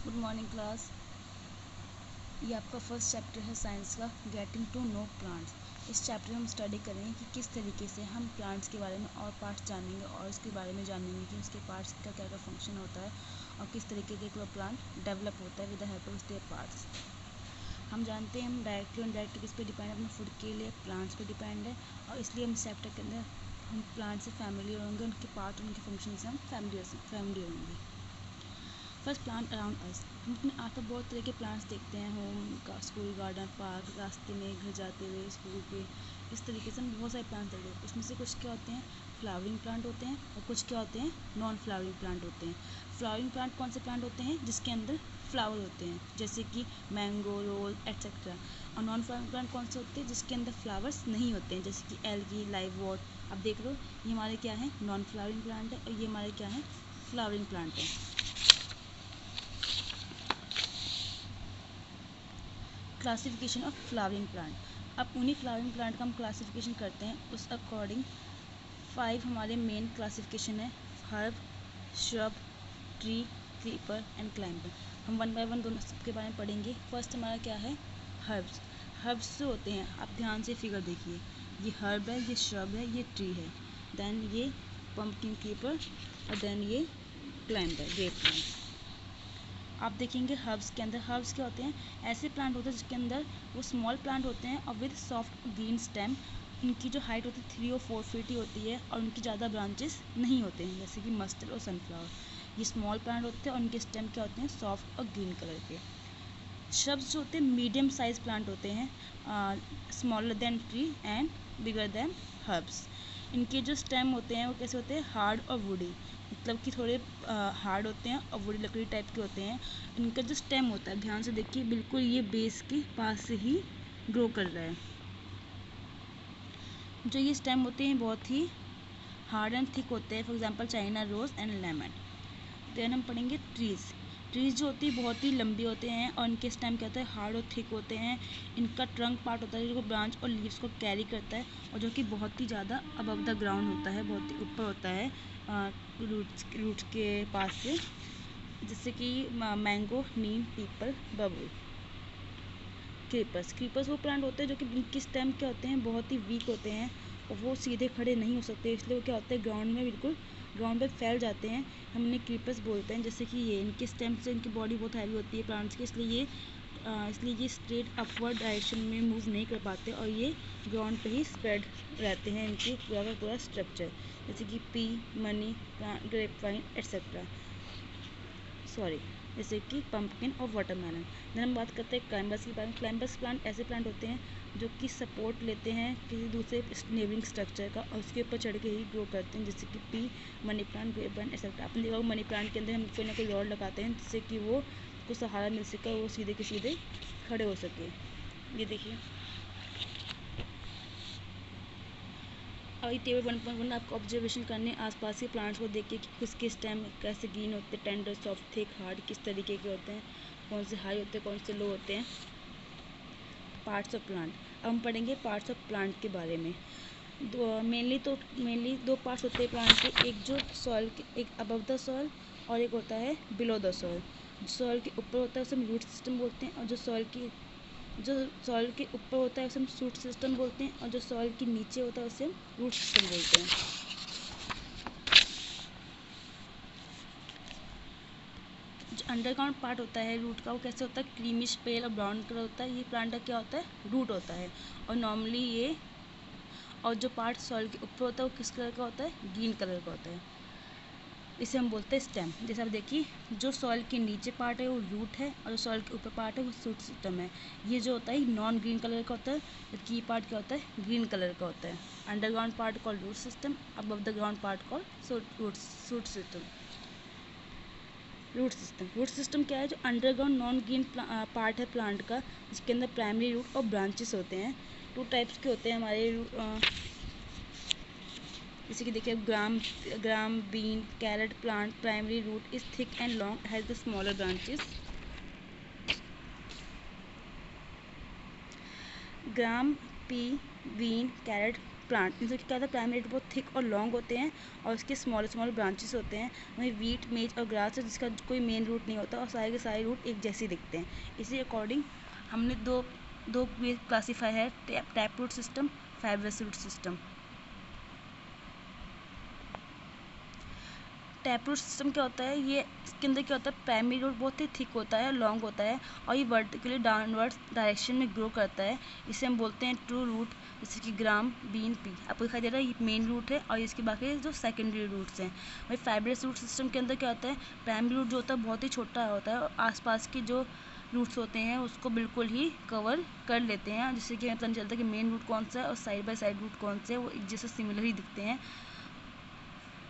Good morning class. ये आपका first chapter है साइंस का, गेटिंग टू नो प्लांट्स। इस चैप्टर में हम स्टडी करेंगे कि किस तरीके से हम प्लांट्स के बारे में और पार्ट्स जानेंगे और उसके बारे में जानेंगे कि उसके पार्ट्स का क्या क्या फंक्शन होता है और किस तरीके के वो प्लांट डेवलप होता है with the help of their parts. हम जानते हैं हम डायरेक्टली और इनडायरेक्टली किस पे डिपेंड है, अपने फूड के लिए प्लांट्स पे डिपेंड है, और इसलिए हम इस चैप्टर के अंदर हम प्लांट से फैमिली होंगे, उनके पार्ट उनके फंक्शन से हम फैमिली होंगे। First plant around us. हम अपने आस पास बहुत तरह के प्लांट्स देखते हैं, होम का, स्कूल, गार्डन, पार्क, रास्ते में, घर जाते हुए, स्कूल पे, इस तरीके से हम बहुत सारे प्लांट्स देखते हैं। उसमें से कुछ क्या होते हैं, फ्लावरिंग प्लांट होते हैं, और कुछ क्या होते हैं, नॉन फ्लावरिंग प्लांट होते हैं। फ्लावरिंग प्लांट कौन से प्लांट होते हैं, जिसके अंदर फ्लावर होते हैं, जैसे कि मैंगो, रोज एट्सेट्रा। और नॉन फ्लावरिंग प्लांट कौन से होते हैं, जिसके अंदर फ्लावर्स नहीं होते हैं, जैसे कि एल्गी, लाइववॉट। अब देख लो, ये हमारे क्या है, नॉन फ्लावरिंग प्लांट है, और ये हमारे क्या है, फ्लावरिंग प्लांट है। Classification of flowering plant. अब उन्हीं फ्लावरिंग प्लांट का हम क्लासिफिकेशन करते हैं, उस अकॉर्डिंग 5 हमारे मेन क्लासिफिकेशन है, herb, shrub, tree, creeper and climber. हम वन बाय वन दोनों सबके बारे में पढ़ेंगे। फर्स्ट हमारा क्या है, हर्ब्स। हर्ब्स जो होते हैं, आप ध्यान से फिगर देखिए, ये हर्ब है, ये श्रब है, ये ट्री है, देन ये पम्पकिन क्रीपर, और देन ये क्लाइंबर, ग्रेप प्लांट। आप देखेंगे हर्ब्स के अंदर, हर्ब्स क्या होते हैं, ऐसे प्लांट होते हैं जिसके अंदर वो स्मॉल प्लांट होते हैं और विद सॉफ्ट ग्रीन स्टेम। इनकी जो हाइट होती है 3 और 4 फीट ही होती है, और उनकी ज़्यादा ब्रांचेस नहीं होते हैं, जैसे कि मस्टर्ड और सनफ्लावर। ये स्मॉल प्लांट होते हैं और उनके स्टेम क्या होते हैं, सॉफ्ट और ग्रीन कलर के। श्रब्स जो होते हैं मीडियम साइज प्लांट होते हैं, smaller than tree and bigger than herbs. इनके जो स्टेम होते हैं वो कैसे होते हैं, हार्ड और वुडी, मतलब कि थोड़े हार्ड होते हैं और वुडी लकड़ी टाइप के होते हैं। इनका जो स्टेम होता है, ध्यान से देखिए, बिल्कुल ये बेस के पास से ही ग्रो कर रहा है। जो ये स्टेम होते हैं बहुत ही हार्ड एंड थिक होते हैं, for example China rose and lemon. Then हम पढ़ेंगे ट्रीज़। ट्रीज़ जो होती है बहुत ही लंबी होते हैं और इनके स्टेम क्या होता है, हार्ड और थिक होते हैं। इनका ट्रंक पार्ट होता है जो ब्रांच और लीव्स को कैरी करता है, और जो कि बहुत ही ज़्यादा अबव द ग्राउंड होता है, बहुत ही ऊपर होता है रूट्स के पास से, जैसे कि मैंगो, नीम, पीपल, बबूल। क्रीपर्स वो प्लांट होते हैं जो कि इनकी स्टेम क्या होते हैं, बहुत ही वीक होते हैं, और वो सीधे खड़े नहीं हो सकते, इसलिए वो क्या होते हैं, ग्राउंड में बिल्कुल ग्राउंड पे फैल जाते हैं। हम इन्हें क्रीपर्स बोलते हैं। जैसे कि ये इनके स्टेम से इनकी बॉडी बहुत हैवी होती है प्लांट्स की, इसलिए ये स्ट्रेट अपवर्ड डायरेक्शन में मूव नहीं कर पाते, और ये ग्राउंड पे ही स्प्रेड रहते हैं, इनकी पूरा का पूरा स्ट्रक्चर, जैसे कि pea, money, grape vine etcetera, जैसे कि पम्पकिन और वाटरमेलन। देन हम बात करते हैं क्लाइंबर्स की बारे में। क्लाइंबर्स प्लांट ऐसे प्लांट होते हैं जो कि सपोर्ट लेते हैं किसी दूसरे नेबरिंग स्ट्रक्चर का, और उसके ऊपर चढ़ के ही ग्रो करते हैं, जैसे कि pea, money plant, grape vine etcetera. आपने देखा मनी प्लांट के अंदर हम कोई ना कोई रॉड लगाते हैं जिससे कि वो को सहारा मिल सके, वो सीधे के सीधे खड़े हो सके। ये देखिए, और ये टेबल 1.1 आपको ऑब्जर्वेशन करने आसपास के प्लांट्स को देख के कि किसके स्टेम कैसे ग्रीन होते हैं, टेंडर, सॉफ्ट, थिक, हार्ड, किस तरीके के होते हैं, कौन से हाई होते हैं, कौन से लो होते हैं। Parts of plant. अब हम पढ़ेंगे पार्ट्स ऑफ प्लांट के बारे में। मेनली दो पार्ट्स होते हैं प्लांट के, एक जो सॉइल के, एक अबव द सॉइल और एक होता है बिलो द सॉइल। सॉइल के ऊपर होता है उसे हम रूट सिस्टम बोलते हैं, और जो सॉइल के ऊपर होता है उसे हम शूट सिस्टम बोलते हैं, और जो सॉइल के नीचे होता है उसे हम रूट सिस्टम बोलते हैं। जो अंडरग्राउंड पार्ट होता है रूट का, वो कैसे होता है, क्रीमिश पेल और ब्राउन कलर होता है। ये प्लांट का क्या होता है, रूट होता है, और नॉर्मली ये, और जो पार्ट सॉइल के ऊपर होता है वो किस कलर का होता है, ग्रीन कलर का होता है, इसे हम बोलते हैं स्टेम। जैसे आप देखिए, जो सॉइल के नीचे पार्ट है वो रूट है, और जो सॉइल के ऊपर पार्ट है वो शूट सिस्टम है। ये जो होता है नॉन ग्रीन कलर का होता है, जबकि ये पार्ट क्या होता है, ग्रीन कलर का होता है। Underground part called root system, above the ground part called shoot system. Root system क्या है, जो अंडरग्राउंड नॉन ग्रीन पार्ट है प्लांट का, जिसके अंदर प्राइमरी रूट और ब्रांचेस होते हैं। 2 टाइप्स के होते हैं हमारे जैसे कि देखिए, gram bean carrot plant primary root is thick and long, has the smaller branches. Gram, pea, bean, carrot plant, इनसे क्या होता है, प्राइमरी रूट बहुत थिक और लॉन्ग होते हैं और उसके स्मॉल स्मॉल ब्रांचेस होते हैं। वहीं वीट, मेज और ग्रास है जिसका कोई मेन रूट नहीं होता और सारे के सारे रूट एक जैसे दिखते हैं। इसी अकॉर्डिंग हमने दो क्लासीफाई है, tap root system, fibrous root system. Tap root system क्या होता है, ये इसके अंदर क्या होता है, प्राइमरी रूट बहुत ही थिक होता है, लॉन्ग होता है और ये वर्टिकली डाउनवर्ड डायरेक्शन में ग्रो करता है। इसे हम बोलते हैं ट्रू रूट, जैसे कि ग्राम, बीन, पी। आपको दिखाई दे रहा है ये मेन रूट है और इसके बाकी जो सेकेंडरी रूट्स हैं। वही फाइब्रस रूट सिस्टम के अंदर क्या होता है, प्राइमरी रूट जो होता है बहुत ही छोटा होता है और आसपास के जो रूट्स होते हैं उसको बिल्कुल ही कवर कर लेते हैं, जिससे कि हमें पता नहीं चलता कि मेन रूट कौन सा है और साइड बाय साइड रूट कौन से है, वो एक जैसे सिमिलर ही दिखते हैं।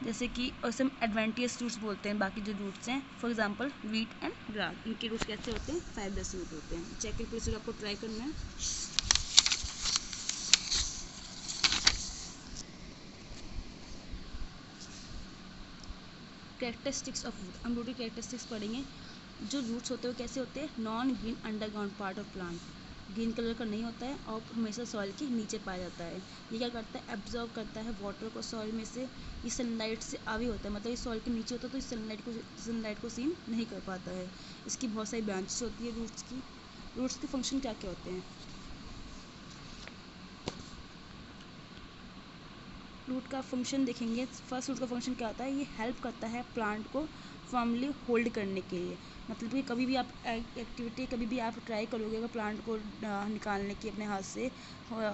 जैसे कि उसे हम एडवेंटियस रूट्स बोलते हैं, बाकी जो रूट्स हैं, for example wheat and grass, इनके रूट्स कैसे होते हैं, फाइब्रस रूट होते हैं। चेक फिर से आपको ट्राई करना है। कैरेक्टरिस्टिक्स ऑफ रूट, हम रूट की कैरेक्टरिस्टिक्स पढ़ेंगे। जो रूट्स होते हैं वो कैसे होते हैं, non green underground part of plant, green colour का नहीं होता है और हमेशा सॉइल के नीचे पाया जाता है। ये क्या करता है, एब्जॉर्व करता है वाटर को सॉइल में से, ये सनलाइट से आवी होता है, मतलब ये सॉइल के नीचे होता है तो इस सनलाइट को सीन नहीं कर पाता है। इसकी बहुत सारी ब्रांचेस होती है रूट्स की। रूट्स के फंक्शन क्या क्या होते हैं, रूट का फंक्शन देखेंगे। फर्स्ट रूट का फंक्शन क्या होता है, ये हेल्प करता है प्लांट को फर्मली होल्ड करने के लिए। मतलब कि कभी भी आप एक्टिविटी कभी भी आप ट्राई करोगे अगर प्लांट को निकालने की, अपने हाथ से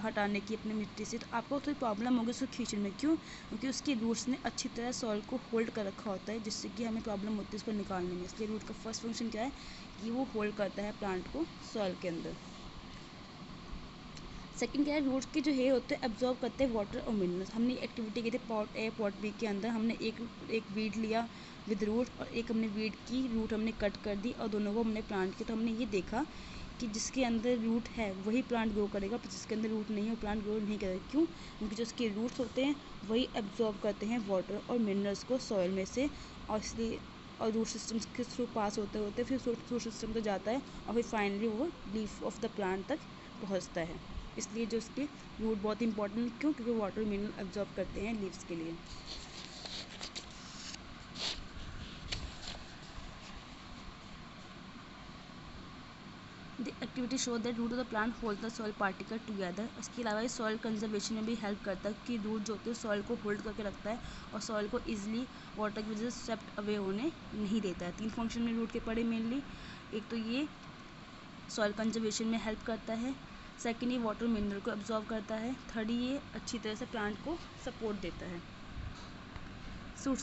हटाने की अपने मिट्टी से, तो आपको थोड़ी प्रॉब्लम होगी उसको खींचने में। क्यों? क्योंकि उसकी रूट्स ने अच्छी तरह सॉइल को होल्ड कर रखा होता है, जिससे कि हमें प्रॉब्लम होती है उसको निकालने में। इसलिए रूट का फर्स्ट फंक्शन क्या है कि वो होल्ड करता है प्लांट को सॉइल के अंदर। सेकंड क्या है, रूट्स के जो है होते हैं एब्जॉर्व करते हैं वाटर और मिनरल्स। हमने एक्टिविटी की थी पॉट ए पॉट बी के अंदर, हमने एक वीड लिया विद रूट और एक हमने वीड की रूट हमने कट कर दी और दोनों को हमने प्लांट किया। तो हमने ये देखा कि जिसके अंदर रूट है वही प्लांट ग्रो करेगा, पर जिसके अंदर रूट नहीं है वो प्लांट ग्रो नहीं करेगा। क्यों? क्योंकि जो उसके रूट्स होते हैं वही एब्जॉर्व करते हैं वाटर और मिनरल्स को सॉइल में से, और इसलिए और रूट सिस्टम के थ्रू पास होते होते फिर रूट सिस्टम तक जाता है और फिर फाइनली वो लीफ ऑफ द प्लांट तक पहुँचता है। इसलिए जो उसके रूट बहुत इंपॉर्टेंट, क्यों? क्योंकि वाटर मिनरल एब्जॉर्ब करते हैं लीव्स के लिए। The activity show that root of the plant hold the soil particle together. इसके अलावा ये सॉइल कंजर्वेशन में भी हेल्प करता है कि रूट जो होते हैं सॉइल को होल्ड करके रखता है और सॉइल को इजीली वाटर की वजह से स्वेप्ट अवे होने नहीं देता है। 3 फंक्शन में रूट के पड़े मेनली। एक तो ये सॉइल कंजर्वेशन में हेल्प करता है, सेकेंड ये वाटर मिनरल को एब्जॉर्व करता है, थर्ड ये अच्छी तरह से प्लांट को सपोर्ट देता है। सूट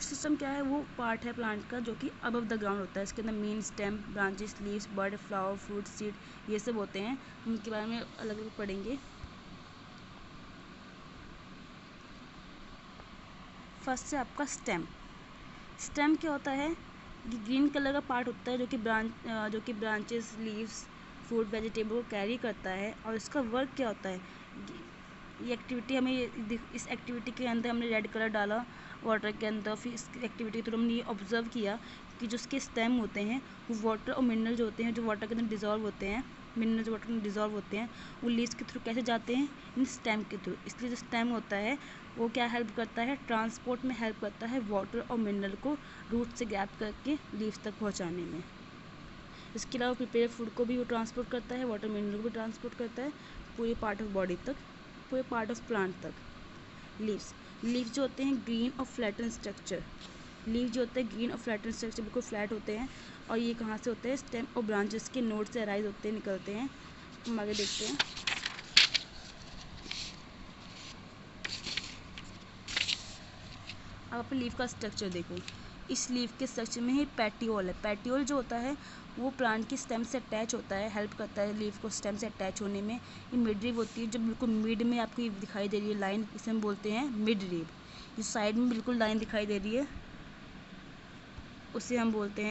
सिस्टम क्या है, वो पार्ट है प्लांट का जो कि अबव द ग्राउंड होता है। इसके अंदर मेन स्टेम, ब्रांचेस, लीव्स, बड, फ्लावर, फ्रूट, सीड, ये सब होते हैं। हम इनके बारे में अलग अलग पढ़ेंगे। फर्स्ट है आपका स्टेम क्या होता है, ये ग्रीन कलर का पार्ट होता है जो कि ब्रांचेस, लीव्स, फ्रूट, वेजिटेबल को कैरी करता है। और इसका वर्क क्या होता है, ये एक्टिविटी हमें इस एक्टिविटी के अंदर हमने रेड कलर डाला वाटर के अंदर, फिर इस एक्टिविटी के थ्रू हमने ये ऑब्जर्व किया कि जो उसके स्टेम होते हैं वो वाटर और मिनरल जो होते हैं जो वाटर के अंदर डिजॉल्व होते हैं, मिनरल जो वाटर में डिजॉल्व होते हैं वो लीव्स के थ्रू कैसे जाते हैं, इन स्टेम के थ्रू। इसलिए जो स्टेम होता है वो क्या हेल्प करता है, ट्रांसपोर्ट में हेल्प करता है वाटर और मिनरल को रूट से गैप करके लीव्स तक पहुँचाने में। इसके अलावा प्रिपेयर फूड को भी वो ट्रांसपोर्ट करता है, वाटर मिनरल को भी ट्रांसपोर्ट करता है पूरे पार्ट ऑफ बॉडी तक, पूरे पार्ट ऑफ प्लांट तक। लीव्स जो होते हैं ग्रीन और फ्लैटन स्ट्रक्चर, लीव जो होते हैं ग्रीन और फ्लैटन स्ट्रक्चर बिल्कुल फ्लैट होते हैं। और ये कहाँ से होते हैं, स्टेम और ब्रांचेस के नोड से अराइज होते हैं, निकलते हैं। हम आगे देखते हैं। अब आप लीफ का स्ट्रक्चर देखो, इस लीफ के स्ट्रक्चर में ही पैटियोल है। पैटियोल जो होता है वो प्लांट की स्टेम से अटैच होता है, हेल्प करता है लीफ को स्टेम से अटैच होने में। ये मिड रिब होती है जो बिल्कुल मिड में आपको ये दिखाई दे रही है लाइन, इसे हम बोलते हैं मिड रिब। जो साइड में बिल्कुल लाइन दिखाई दे रही है उसे हम बोलते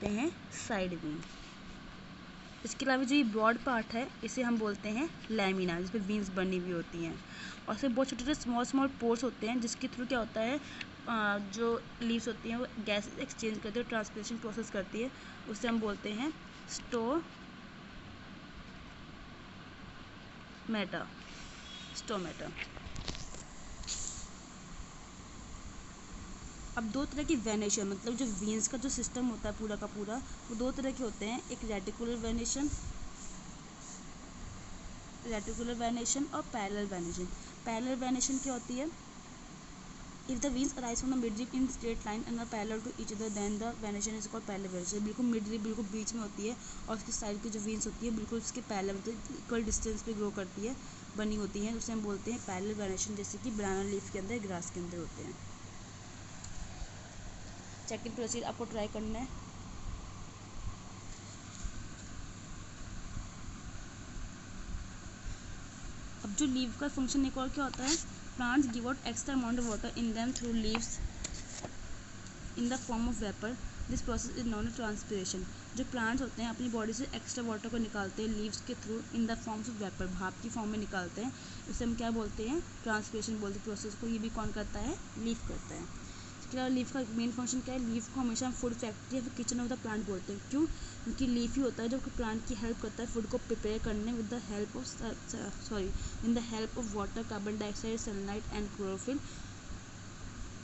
हैं साइड विंग। इसके अलावा जो ये ब्रॉड पार्ट है इसे हम बोलते हैं लैमिना, जिस पर विंग्स बनी हुई होती हैं। और इसमें बहुत छोटे छोटे स्मॉल पोर्स होते हैं जिसके थ्रू क्या होता है, जो लीव्स होती हैं वो गैस एक्सचेंज करती है, ट्रांसपिरेशन प्रोसेस करती है, उसे हम बोलते हैं स्टोमेटा। स्टोमेटा। अब दो तरह की वेनेशन, मतलब जो वीन्स का जो सिस्टम होता है पूरा का पूरा, वो दो तरह के होते हैं, एक रेटिकुलर वेनेशन और पैरेलल वेनेशन। पैरेलल वेनेशन क्या होती है? If the veins arise from the midrib in straight line and are parallel to each other, then the venation is called parallel venation। बिल्कुल midrib बिल्कुल बीच में होती है और उसकी साइड की जो veins होती है बिल्कुल उसके पैरेलल, मतलब इक्वल डिस्टेंस पे ग्रो करती है, बनी होती है, उसे हम बोलते हैं पैरेलल वेनेशन, जैसे कि बनाना लीफ के अंदर, ग्रास के अंदर होते हैं। सेकंड प्रोसीजर आपको ट्राई करना है। अब जो लीव का फंक्शन एक और क्या होता है? Plants give out extra amount of water in them through leaves in the form of vapour. This process is non transpiration. जो प्लांट्स होते हैं अपनी बॉडी से एक्स्ट्रा वाटर को निकालते हैं लीव्स के through in the forms of vapour, भाप की फॉर्म में निकालते हैं, इसे हम क्या बोलते हैं? ट्रांसपिरेशन बोलते हैं प्रोसेस को। ये भी कौन करता है? लीफ करता है। इसके अलावा लीफ का मेन फंक्शन क्या है? लीफ को हमेशा हम फूड फैक्ट्री या फिर किचन ऑफ द प्लांट बोलते हैं। क्यों? क्योंकि लीफ ही होता है जो प्लांट की हेल्प करता है फूड को प्रिपेयर करने with the help of in the help of water, carbon dioxide, sunlight and chlorophyll.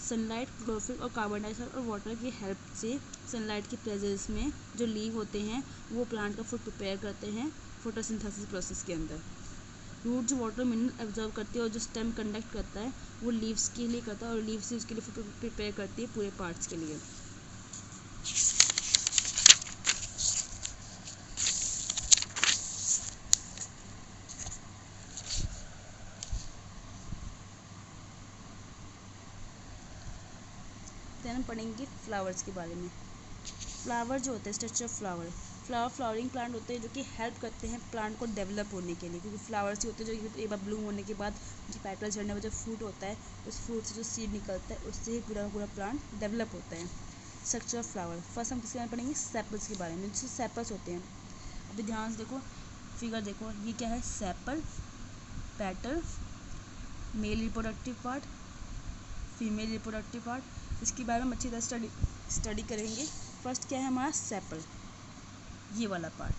Sunlight, chlorophyll और कार्बन डाइऑक्साइड और वाटर की हेल्प से, सनलाइट की प्रेजेंस में जो लीव होते हैं वो प्लांट का फूड प्रिपेयर करते हैं फोटोसिंथेसिस प्रोसेस के अंदर। रूट जो वाटर मिनरल एब्जॉर्व करती है और जो स्टेम कंडक्ट करता है वो लीव्स के लिए करता है और लीव्स से उसके लिए फूड प्रिपेयर करती है पूरे पार्ट्स के लिए। हम पढ़ेंगे फ्लावर्स के बारे में। फ्लावर जो होते हैं, स्ट्रक्चर ऑफ फ्लावरिंग प्लांट होते हैं जो कि हेल्प करते हैं प्लांट को डेवलप होने के लिए, क्योंकि फ्लावर्स ही होते हैं जो एक बार ब्लूम होने के बाद जो पेटल झड़ने में जो फ्रूट होता है, उस फ्रूट से जो सीड निकलता है उससे ही पूरा प्लांट डेवलप होता है। स्ट्रक्चर ऑफ फ्लावर, फर्स्ट हम किसके बारे में पढ़ेंगे? सेपल्स के बारे में। जैसे सेपल्स होते हैं, अभी ध्यान से देखो, फिगर देखो, ये क्या है? Sepal, petal, male reproductive part, female reproductive part. इसके बारे में अच्छी तरह स्टडी करेंगे। फर्स्ट क्या है हमारा? सेपल, ये वाला पार्ट।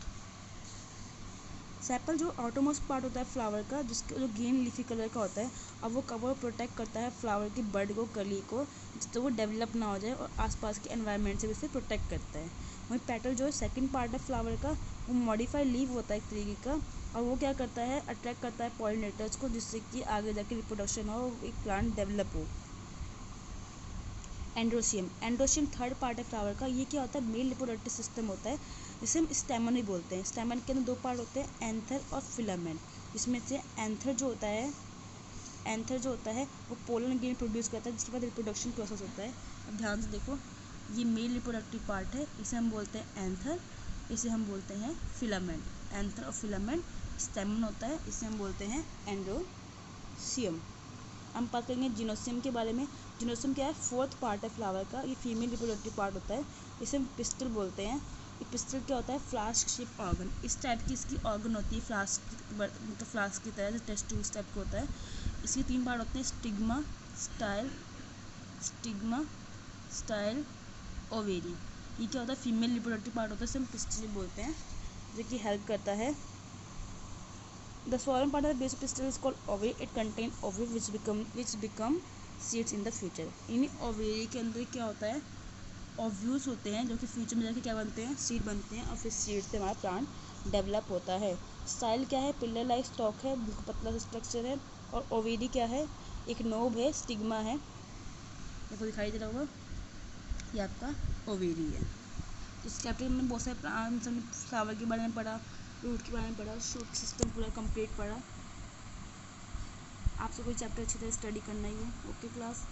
सेपल जो आउटरमोस्ट पार्ट होता है फ्लावर का, जिसका जो ग्रीन लीफी कलर का होता है, अब वो कवर प्रोटेक्ट करता है फ्लावर की बड को, कली को, जिससे वो डेवलप ना हो जाए और आसपास के एनवायरनमेंट से भी उसे प्रोटेक्ट करता है। वहीं पेटल जो सेकंड पार्ट है फ्लावर का, वो मॉडिफाइड लीफ होता है एक तरीके का, और वो क्या करता है? अट्रैक्ट करता है पॉलिनेटर्स को, जिससे कि आगे जाके रिप्रोडक्शन हो, एक प्लांट डेवलप हो। एंड्रोशियम थर्ड पार्ट है फ्लावर का। ये क्या होता है? मेल रिप्रोडक्टिव सिस्टम होता है, जिसे हम स्टेमन भी बोलते हैं। स्टेमन के अंदर दो पार्ट होते हैं, एंथर और फिलामेंट। इसमें से एंथर जो होता है वो पोलन ग्रेन प्रोड्यूस करता है, जिसके बाद रिप्रोडक्शन प्रोसेस होता है। अब ध्यान से देखो, ये मेल रिप्रोडक्टिव पार्ट है, इसे हम बोलते हैं एंथर, इसे हम बोलते हैं फिलामेंट। एंथर और फिलामेंट, स्टेमन होता है, इसे हम बोलते हैं एंड्रोशियम। हम बात करेंगे जिनोसियम के बारे में। जिनोसियम क्या है? फोर्थ पार्ट है फ्लावर का, ये फीमेल रिप्रोडक्टिव पार्ट होता है, इसे हम पिस्टल बोलते हैं। ये पिस्टल क्या होता है? फ्लास्क शेप ऑर्गन, इस टाइप की इसकी ऑर्गन होती है, मतलब फ्लास्क की तरह, टेस्ट ट्यूब टाइप का होता है। इसके तीन पार्ट होते हैं, स्टिग्मा, स्टाइल, ओवेरी। ये क्या होता है? फीमेल रिप्रोडक्टिव पार्ट होता है, इसे हम पिस्टल बोलते हैं, जो कि हेल्प करता है। The foreign part of the base of pistil is called ovary. It contains ovary which become seeds in the future. इन्हीं ओवेरी के अंदर क्या होता है? ओव्यूल्स होते हैं, जो कि फ्यूचर में जाके क्या बनते हैं? सीड बनते हैं, और फिर सीड से हमारा प्लांट डेवलप होता है। स्टाइल क्या है? पिलर लाइक स्टॉक है, बिल्कुल पतला सा स्ट्रक्चर है। और ओवेरी क्या है? एक नोब है, स्टिग्मा है, देखो दिखाई दे रहा होगा, ये आपका ओवेरी है। इस चैप्टर में बहुत सारे प्लांट्स, हमने फ्लावर के बारे में पढ़ा, रूट के बारे में पढ़ा, शूट सिस्टम पूरा कंप्लीट पढ़ा। आपसे कोई चैप्टर अच्छी तरह स्टडी करना ही है। Okay class.